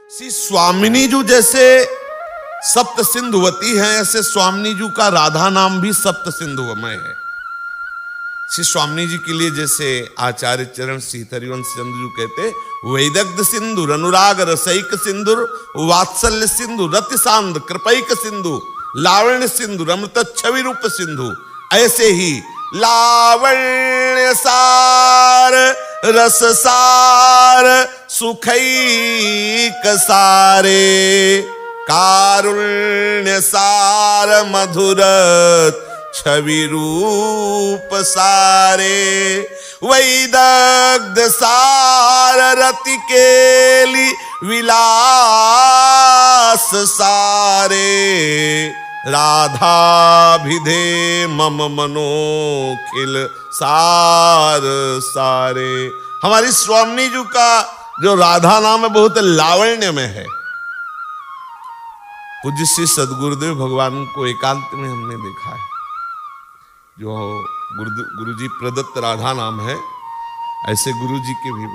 श्री स्वामिनी जी जैसे सप्त सिंधुवती हैं, ऐसे स्वामिनी जी का राधा नाम भी सप्त सिंधुमय है। श्री स्वामिनी जी के लिए जैसे आचार्य चरण श्री हरिवंश चंद्र जी कहते, वैदग्ध सिंधु अनुराग रसैक सिंधु वात्सल्य सिंधु रति सांद कृपैक सिंधु लावण्य सिंधु अमृत छवि रूप सिंधु। ऐसे ही लावण्य सार रस सार सुखैक सारे कारुण्य सार मधुर छवि रूप सारे वैदग्ध सार रति केली विलास सारे राधाभिधे मम मनोखिल सार सारे। हमारी स्वामिनी जी का जो राधा नाम है बहुत लावण्य में है। पूज्य श्री सदगुरुदेव भगवान को एकांत में हमने देखा है, जो गुरुजी प्रदत्त राधा नाम है, ऐसे गुरुजी के भी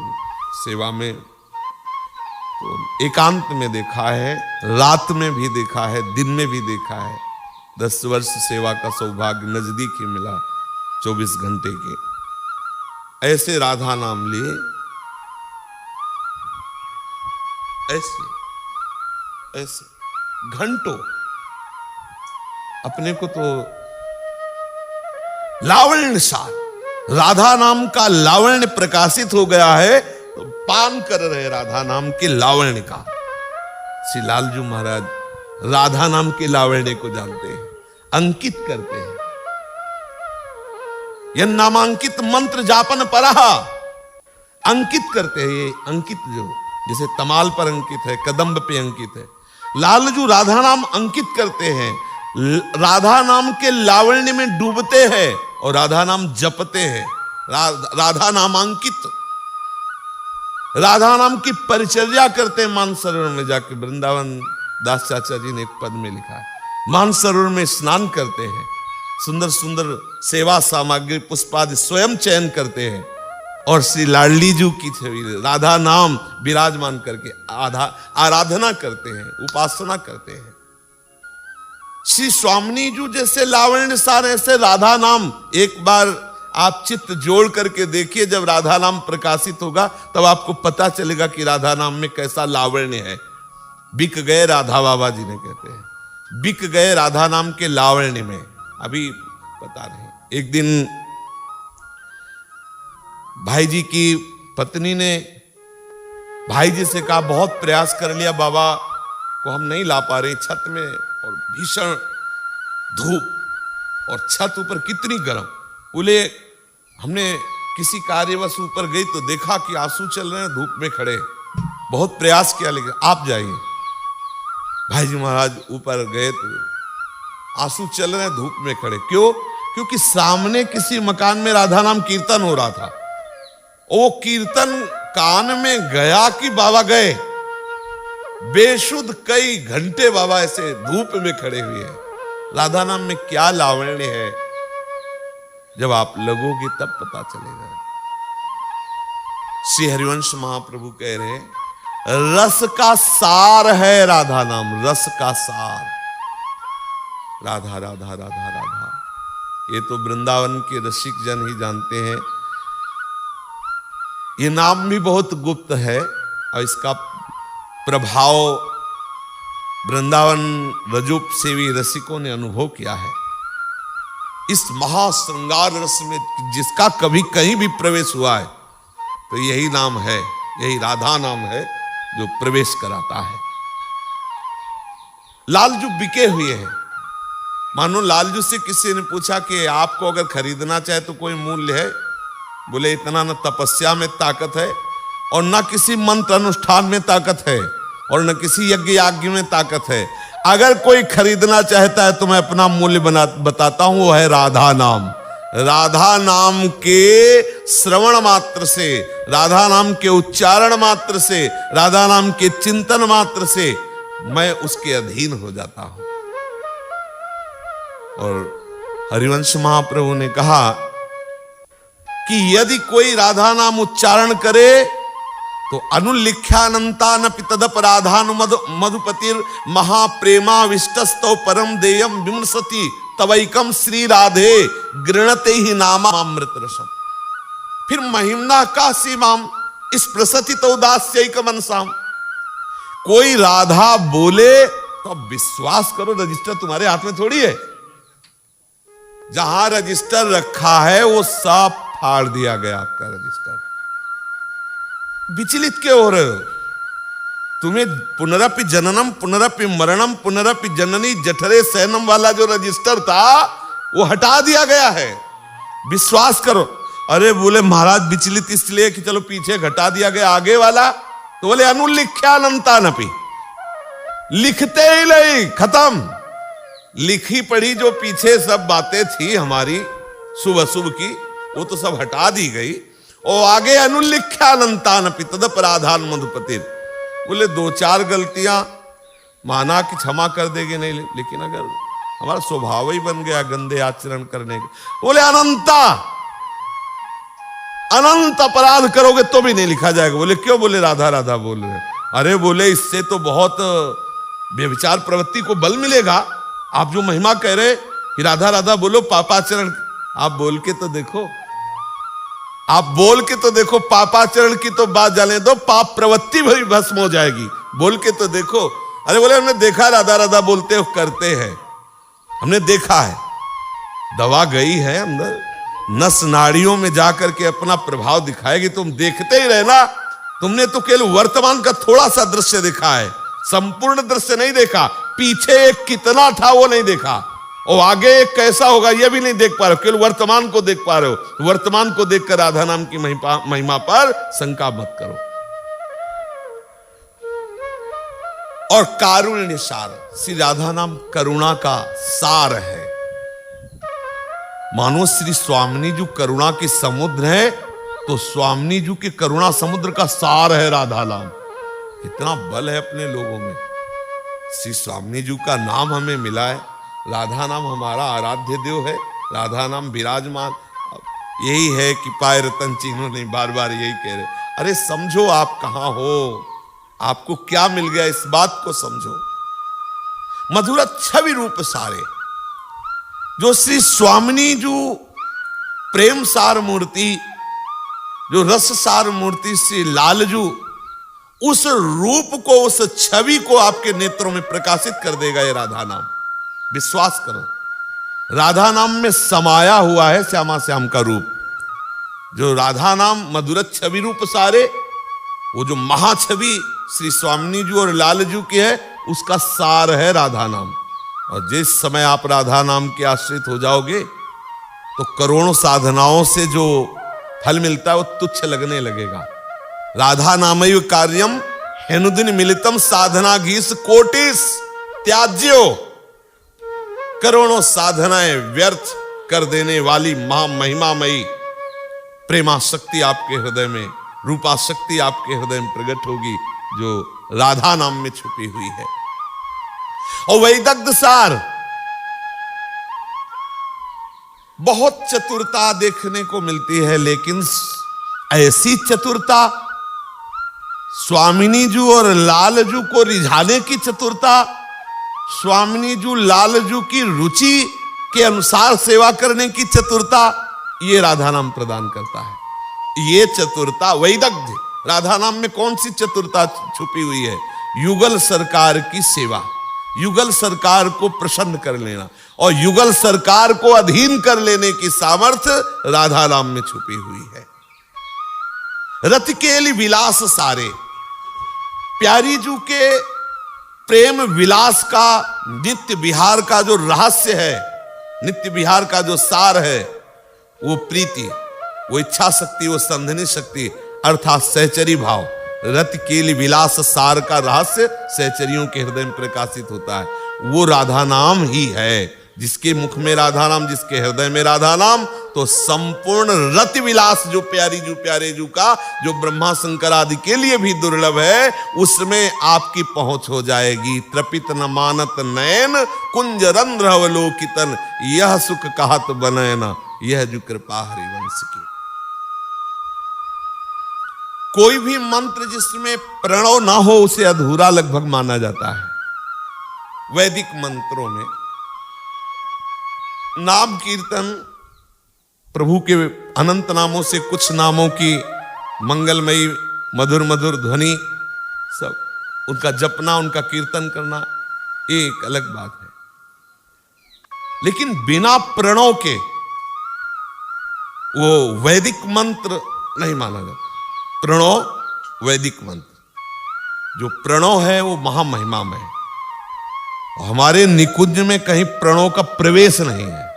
सेवा में तो एकांत में देखा है, रात में भी देखा है, दिन में भी देखा है। 10 वर्ष सेवा का सौभाग्य नजदीक ही मिला, 24 घंटे के। ऐसे राधा नाम लिए, ऐसे ऐसे घंटों अपने को तो लावण्य सार राधा नाम का लावण्य प्रकाशित हो गया है, तो पान कर रहे राधा नाम के लावण्य का। श्री लालजू महाराज राधा नाम के लावण्य को जानते हैं, अंकित करते हैं। यह नामांकित मंत्र जापन परहा अंकित करते हैं। ये अंकित जो जैसे तमाल पर अंकित है, कदम्ब पे अंकित है, लालजू राधा नाम अंकित करते हैं। राधा नाम के लावण्य में डूबते हैं और राधा नाम जपते हैं। राधा नामांकित राधा नाम की परिचर्या करते हैं। मानसरोवर में जाके, वृंदावन दास चाचा जी ने एक पद में लिखा है, मानसरोवर में स्नान करते हैं, सुंदर सुंदर सेवा सामग्री पुष्पादि स्वयं चयन करते हैं और श्री लाडली जी की छवि राधा नाम विराजमान करके आराधना करते हैं, उपासना करते हैं। श्री स्वामिनी जी जैसे लावण्य सार, ऐसे राधा नाम। एक बार आप चित्त जोड़ करके देखिए, जब राधा नाम प्रकाशित होगा तब आपको पता चलेगा कि राधा नाम में कैसा लावण्य है। बिक गए राधा बाबा जी ने कहते हैं, बिक गए राधा नाम के लावण्य में। अभी पता नहीं, एक दिन भाई जी की पत्नी ने भाई जी से कहा, बहुत प्रयास कर लिया, बाबा को हम नहीं ला पा रहे छत में, और भीषण धूप और छत ऊपर कितनी गर्म। बोले हमने किसी कार्यवश ऊपर गई तो देखा कि आंसू चल रहे हैं, धूप में खड़े, बहुत प्रयास किया, लेकिन आप जाइए। भाई जी महाराज ऊपर गए तो आंसू चल रहे हैं, धूप में खड़े। क्यों? क्योंकि सामने किसी मकान में राधा नाम कीर्तन हो रहा था। वो कीर्तन कान में गया कि बाबा गए, बेशुद्ध कई घंटे बाबा ऐसे धूप में खड़े हुए हैं। राधा नाम में क्या लावण्य है, जब आप लगोगे तब पता चलेगा। श्री हरिवंश महाप्रभु कह रहे हैं, रस का सार है राधा नाम, रस का सार। राधा राधा राधा राधा, ये तो वृंदावन के रसिक जन ही जानते हैं। ये नाम भी बहुत गुप्त है और इसका प्रभाव वृंदावन रजूप सेवी रसिकों ने अनुभव किया है। इस महाश्रृंगार रस में जिसका कभी कहीं भी प्रवेश हुआ है तो यही नाम है, यही राधा नाम है जो प्रवेश कराता है। लालजू बिके हुए हैं। मानो लालजू से किसी ने पूछा कि आपको अगर खरीदना चाहे तो कोई मूल्य है? बोले इतना न तपस्या में ताकत है और न किसी मंत्र अनुष्ठान में ताकत है और न किसी यज्ञ याज्ञ में ताकत है। अगर कोई खरीदना चाहता है तो मैं अपना मूल्य बताता हूं, वो है राधा नाम। राधा नाम के श्रवण मात्र से, राधा नाम के उच्चारण मात्र से, राधा नाम के चिंतन मात्र से मैं उसके अधीन हो जाता हूं। और हरिवंश महाप्रभु ने कहा कि यदि कोई राधा नाम उच्चारण करे तो अनुलिख्यानंतानपि तदपराधानु मधुपतिर महाप्रेमाविष्टस्तौ परम देयम विमर्शति तवैकम श्री राधे गृणते ही नामामृत रसम। फिर महिमना का सीमाम इस प्रसति तो दास्यैक मनसाम। कोई राधा बोले तो अब विश्वास करो, रजिस्टर तुम्हारे हाथ में थोड़ी है। जहां रजिस्टर रखा है वो सब फाड़ दिया गया आपका रजिस्टर। विचलित क्यों हो रहे हो? तुम्हें पुनरपि जननम पुनरपि मरणम पुनरपि जननी जठरे सैनम वाला जो रजिस्टर था वो हटा दिया गया है। विश्वास करो। अरे बोले महाराज विचलित इसलिए कि चलो पीछे घटा दिया गया, आगे वाला तो बोले अनुलिख्यानंतानपि, लिखते ही नहीं, खत्म। लिखी पढ़ी जो पीछे सब बातें थी हमारी शुभ अशुभ की, वो तो सब हटा दी गई। और आगे अनुलिख्यानंतानपि तदपराधान मधुपतिर। बोले दो चार गलतियां माना कि क्षमा कर देंगे, नहीं, लेकिन अगर हमारा स्वभाव ही बन गया गंदे आचरण करने के, बोले अनंत अपराध करोगे तो भी नहीं लिखा जाएगा। बोले क्यों? बोले राधा राधा बोल रहे। अरे बोले इससे तो बहुत व्यभिचार प्रवृत्ति को बल मिलेगा। आप जो महिमा कह रहे कि राधा राधा बोलो पापाचरण, आप बोल के तो देखो, आप बोल के तो देखो। पापाचरण की तो बात जाने दो, पाप प्रवृत्ति भी भस्म हो जाएगी। बोल के तो देखो। अरे बोले हमने देखा राधा राधा बोलते हो करते हैं, हमने देखा है। दवा गई है अंदर, नस नाड़ियों में जाकर के अपना प्रभाव दिखाएगी। तुम देखते ही रहना। तुमने तो केवल वर्तमान का थोड़ा सा दृश्य देखा है, संपूर्ण दृश्य नहीं देखा। पीछे एक कितना था वो नहीं देखा, और आगे एक कैसा होगा ये भी नहीं देख पा रहे हो। केवल वर्तमान को देख पा रहे हो। वर्तमान को देखकर राधा नाम की महिमा पर शंका मत करो। और कारुण्य सार, श्री राधा नाम करुणा का सार है। मानो श्री स्वामिनी जी करुणा के समुद्र है, तो स्वामिनी जी के करुणा समुद्र का सार है राधा नाम। कितना बल है अपने लोगों में। श्री स्वामिनी जी का नाम हमें मिला है, राधा नाम हमारा आराध्य देव है, राधा नाम विराजमान। यही है कि पाए रतन चिन्हों नहीं, बार बार यही कह रहे। अरे समझो आप कहां हो, आपको क्या मिल गया, इस बात को समझो। मधुर छवि रूप सारे, जो श्री स्वामिनी जी प्रेम सार मूर्ति, जो रस सार मूर्ति श्री लालजू, उस रूप को, उस छवि को आपके नेत्रों में प्रकाशित कर देगा ये राधा नाम। विश्वास करो। राधा नाम में समाया हुआ है श्यामा श्याम का रूप। जो राधा नाम मधुर छवि रूप सारे, वो जो महाछवि श्री स्वामिनी जी और लालजू की है, उसका सार है राधा नाम। और जिस समय आप राधा नाम के आश्रित हो जाओगे तो करोड़ों साधनाओं से जो फल मिलता है वो तुच्छ लगने लगेगा। राधा नामैव कार्यम हेनुदिन मिलितम साधना गीस कोटिस त्याज्यो। करोड़ों साधनाएं व्यर्थ कर देने वाली महामहिमामयी प्रेमा शक्ति आपके हृदय में, रूपा शक्ति आपके हृदय में प्रकट होगी, जो राधा नाम में छुपी हुई है। और वैदग्ध सार, बहुत चतुरता देखने को मिलती है, लेकिन ऐसी चतुरता, स्वामिनी जी और लालजू को रिझाने की चतुरता, स्वामिनी जी लालजू की रुचि के अनुसार सेवा करने की चतुरता, ये राधा नाम प्रदान करता है। ये चतुरता वैदग्ध्य, राधा नाम में कौन सी चतुरता छुपी हुई है? युगल सरकार की सेवा, युगल सरकार को प्रसन्न कर लेना और युगल सरकार को अधीन कर लेने की सामर्थ्य राधा नाम में छुपी हुई है। रतिकेली विलास सारे, प्यारी जू के प्रेम विलास का, नित्य विहार का जो रहस्य है, नित्य विहार का जो सार है, वो प्रीति, वो इच्छा शक्ति, वो संधनी शक्ति, अर्थात सहचरी भाव। रति केली विलास सार का रहस्य सहचरियों के हृदय में प्रकाशित होता है। वो राधा नाम ही है। जिसके मुख में राधा नाम, जिसके हृदय में राधा नाम, तो संपूर्ण रति विलास जो प्यारी जू प्यारे जू का, जो ब्रह्मा शंकर आदि के लिए भी दुर्लभ है, उसमें आपकी पहुंच हो जाएगी। त्रपित न मानत नयन कुंज रंध्र अवलोकितन, यह सुख कहत बनयन, यह जो कृपा हरिवंश की। कोई भी मंत्र जिसमें प्रणव ना हो उसे अधूरा लगभग माना जाता है। वैदिक मंत्रों में नाम कीर्तन, प्रभु के अनंत नामों से कुछ नामों की मंगलमयी मधुर मधुर ध्वनि, सब उनका जपना, उनका कीर्तन करना एक अलग बात है। लेकिन बिना प्रणव के वो वैदिक मंत्र नहीं माना जाता। प्रणव वैदिक मंत्र, जो प्रणव है वो महामहिमामय है। हमारे निकुंज में कहीं प्रणव का प्रवेश नहीं है।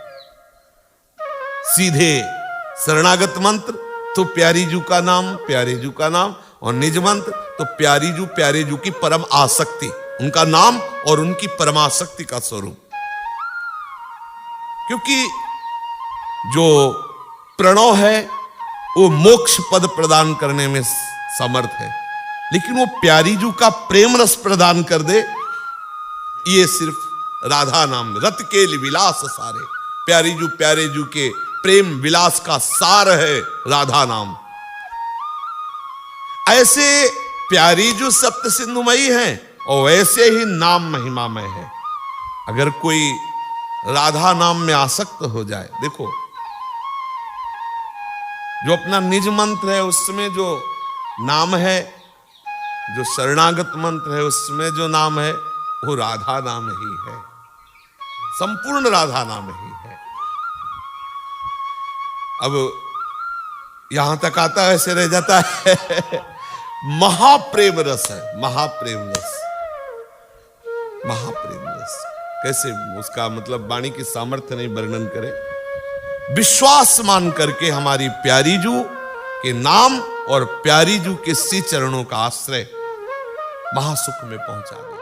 सीधे शरणागत मंत्र तो प्यारी जू का नाम, प्यारे जू का नाम, और निज मंत्र तो प्यारी जू, प्यारे जू की परम आसक्ति, उनका नाम और उनकी परमासक्ति का स्वरूप। क्योंकि जो प्रणव है वो मोक्ष पद प्रदान करने में समर्थ है, लेकिन वो प्यारी जू का प्रेम रस प्रदान कर दे, ये सिर्फ राधा नाम, रत के विलास सारे। प्यारी जू, प्यारे जू के प्रेम विलास का सार है राधा नाम। ऐसे प्यारी जू सप्त सिंधुमयी है और वैसे ही नाम महिमामय है। अगर कोई राधा नाम में आसक्त हो जाए, देखो जो अपना निज मंत्र है उसमें जो नाम है, जो शरणागत मंत्र है उसमें जो नाम है, वो राधा नाम ही है, संपूर्ण राधा नाम ही है। अब यहां तक आता है, ऐसे रह जाता है। महाप्रेम रस है, महाप्रेम रस, महाप्रेम रस। कैसे उसका मतलब वाणी की सामर्थ्य नहीं वर्णन करे। विश्वास मान करके हमारी प्यारी जू के नाम और प्यारी जू के श्री चरणों का आश्रय महासुख में पहुंचा दे।